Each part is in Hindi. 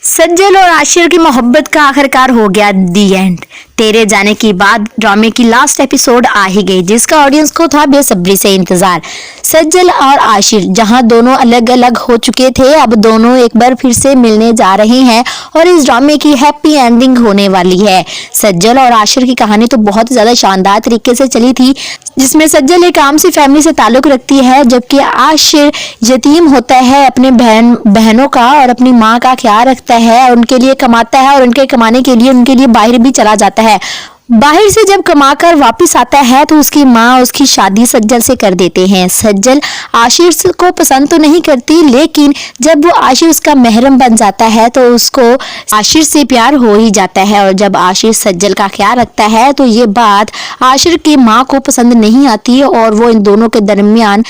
सज्जल और आशिर की मोहब्बत का आखिरकार हो गया दी एंड। तेरे जाने के बाद ड्रामे की लास्ट एपिसोड आ ही गई, जिसका ऑडियंस को था बेसब्री से इंतजार। सज्जल और आशिर जहां दोनों अलग अलग हो चुके थे, अब दोनों एक बार फिर से मिलने जा रहे हैं और इस ड्रामे की हैप्पी एंडिंग होने वाली है। सज्जल और आशिर की कहानी तो बहुत ज्यादा शानदार तरीके से चली थी, जिसमें सज्जल एक आम सी फैमिली से ताल्लुक रखती है, जबकि आशिर यतीम होता है, अपने बहनों का और अपनी माँ का ख्याल रखता है, उनके लिए कमाता है और उनके कमाने के लिए उनके लिए बाहर भी चला जाता है। बाहर से जब कमाकर वापस आता है तो उसकी माँ उसकी शादी सज्जल से कर देते हैं। सज्जल आशिर को पसंद तो नहीं करती, लेकिन जब वो आशिर उसका महरम बन जाता है तो उसको आशिर से प्यार हो ही जाता है। और जब आशिर सज्जल का ख्याल रखता है तो ये बात आशिर की माँ को पसंद नहीं आती और वो इन दोनों के दरमियान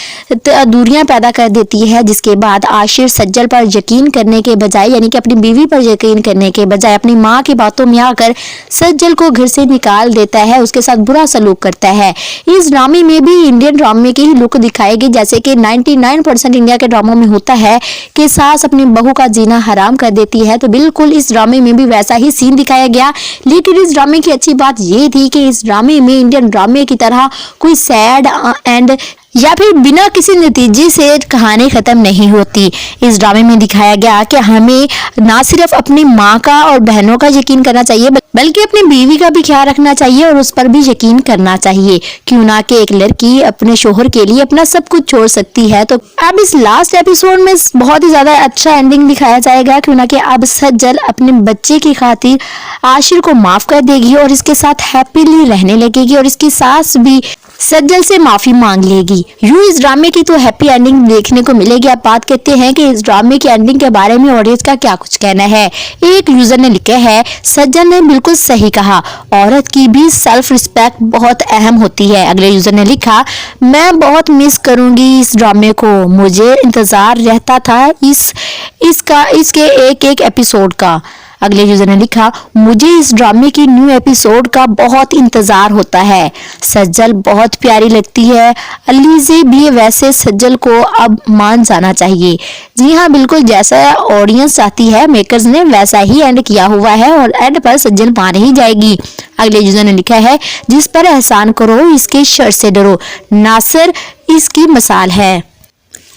दूरियां पैदा कर देती है, जिसके बाद आशिर सज्जल पर यकीन करने के बजाय, यानी कि अपनी बीवी पर यकीन करने के बजाय, अपनी माँ की बातों में आकर सज्जल को घर से निकाल देता है, उसके साथ बुरा सलूक करता है। इस ड्रामे में भी इंडियन ड्रामे की ही लुक दिखाई गई, जैसे कि 99% इंडिया के ड्रामों में होता है कि सास अपनी बहू का जीना हराम कर देती है, तो बिल्कुल इस ड्रामे में भी वैसा ही सीन दिखाया गया। लेकिन इस ड्रामे की अच्छी बात ये थी कि इस ड्रामे में इंडियन ड्रामे की तरह कोई सैड एंड या फिर बिना किसी नतीजे से कहानी खत्म नहीं होती। इस ड्रामे में दिखाया गया कि हमें ना सिर्फ अपनी माँ का और बहनों का यकीन करना चाहिए, बल्कि अपनी बीवी का भी ख्याल रखना चाहिए और उस पर भी यकीन करना चाहिए। क्यों ना कि एक लड़की अपने शोहर के लिए अपना सब कुछ छोड़ सकती है। तो अब इस लास्ट एपिसोड में बहुत ही ज्यादा अच्छा एंडिंग दिखाया जाएगा। क्यों ना कि अब सज्जल अपने बच्चे की खातिर आशिर को माफ कर देगी और इसके साथ हैप्पीली रहने लगेगी और इसकी सास भी सज्जल से माफी मांग लेगी। यूं इस ड्रामे की तो हैप्पी एंडिंग देखने को मिलेगी। आप बात करते हैं कि इस ड्रामे की एंडिंग के बारे में ऑडियंस का क्या कुछ कहना है। एक यूजर ने लिखा है, सज्जल ने बिल्कुल सही कहा, औरत की भी सेल्फ रिस्पेक्ट बहुत अहम होती है। अगले यूजर ने लिखा, मैं बहुत मिस करूंगी इस ड्रामे को, मुझे इंतजार रहता था इसके एक एपिसोड का। अगले यूजर ने लिखा, मुझे इस ड्रामे की न्यू एपिसोड का बहुत इंतजार होता है। सज्जल बहुत प्यारी लगती है, अलीज़े भी वैसे सज्जल को अब मान जाना चाहिए। जी हाँ, बिल्कुल जैसा ऑडियंस चाहती है मेकर्स ने वैसा ही एंड किया हुआ है और एंड पर सज्जल मान ही जाएगी। अगले यूजर ने लिखा है, जिस पर एहसान करो इसके शर से डरो, नासिर इसकी मिसाल है।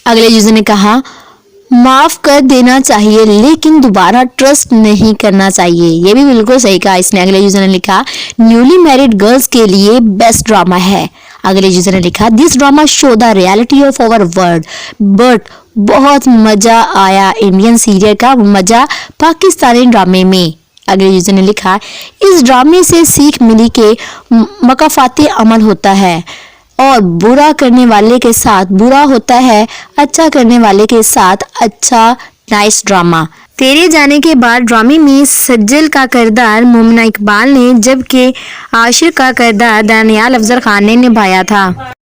अगले यूजर ने कहा, माफ कर देना चाहिए लेकिन दोबारा ट्रस्ट नहीं करना चाहिए। ये भी बिल्कुल सही कहा इसने। अगले यूजर ने लिखा, न्यूली मैरिड गर्ल्स के लिए बेस्ट ड्रामा है। अगले यूजर ने लिखा, this drama show the reality of our world, but बहुत मजा आया इंडियन सीरियल का मजा पाकिस्तानी ड्रामे में। अगले यूजर ने लिखा, इस ड्रामे से सीख मिली कि मकाफाती अमल होता है और बुरा करने वाले के साथ बुरा होता है, अच्छा करने वाले के साथ अच्छा। Nice drama. तेरे जाने के बाद ड्रामे में सज्जल का किरदार मुमना इकबाल ने, जबकि आशिर का किरदार दानियाल अफजल खान ने निभाया था।